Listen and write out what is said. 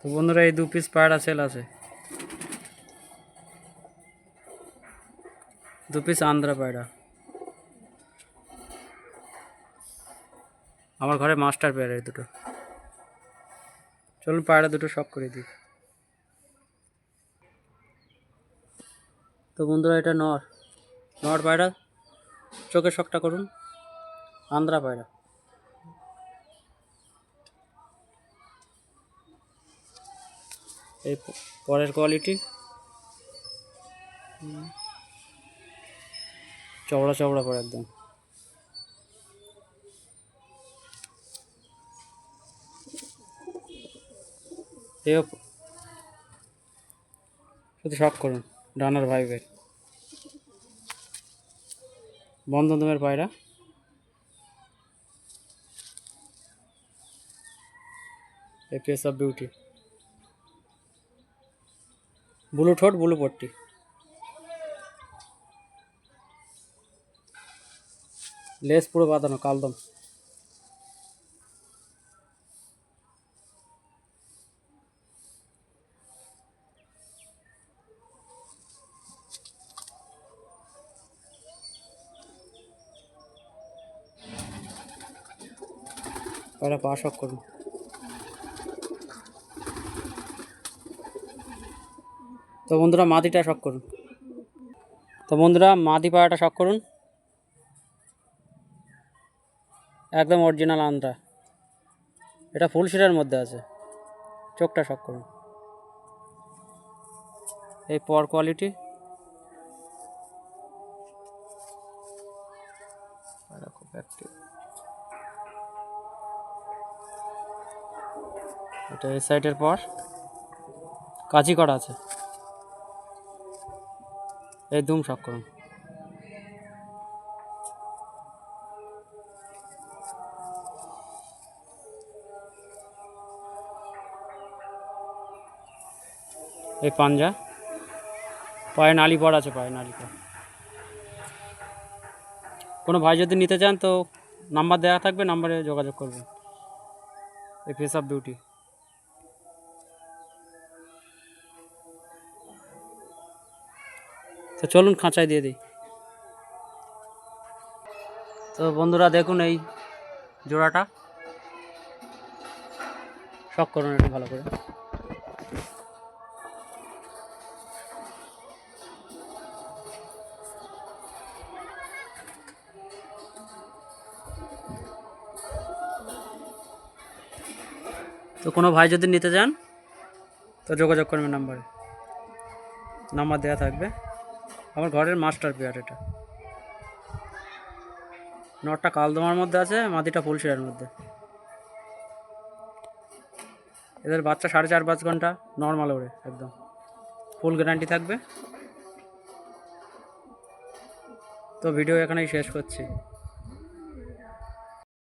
তো বন্ধুরা এই 2 পিস পায়রা সেল আছে, 2 পিস আন্ধ্রা পায়রা। আমার ঘরে মাস্টার পেয়ারা এই দুটো। চলুন পায়রা দুটো শখ করে দিই। তো বন্ধুরা এটা নর পায়রা, চোখের শখটা করুন। আন্ধ্রা পায়রা, এই পরের কোয়ালিটি, চওড়া চওড়া পরে একদম। এই শুধু শখ করুন। ডানার ভাইবের বন্ধন দমের পায়রা, এই ফেস অফ বিউটি, ব্লু ঠোঁট ব্লু পট্টি। লেস পুরো বাঁধানো কালদম। পায়রা পা শখ করুন। তো বন্ধুরা মাদিটা শখ করুন। তো বন্ধুরা মাদি পায়রাটা শখ করুন, একদম অরিজিনাল আন্ধ্রা। এটা ফুল শিরার মধ্যে আছে, চোখটা শখ করুন। এই পর কোয়ালিটি, খুব অ্যাক্টিভ। এটা এই সাইডের পর কাঁচি করা আছে, এই দুম শখ করুন। এই পাঞ্জা, পায়ে নালি পড় আছে, পায়ে নালি পড়। কোনো ভাই যদি নিতে চান তো নাম্বার দেওয়া থাকবে, নাম্বারে যোগাযোগ করবেন। এই ফেস অফ বিউটি। তো চলুন খাঁচায় দিয়ে দিই। তো বন্ধুরা দেখুন এই জোড়াটা শখ করুন একটু ভালো করে। তো কোনো ভাই যদি নিতে চান তো যোগাযোগ করবেন, নাম্বার দেওয়া থাকবে। আমার ঘরের মাস্টার পেয়ার এটা। নটটা কালদমার মধ্যে আছে, মাদিটা ফুলশিরার মধ্যে। এদের বাচ্চা 4.5-5 ঘন্টা নর্মাল ওড়ে, একদম ফুল গ্যারান্টি থাকবে। তো ভিডিও এখানেই শেষ করছি।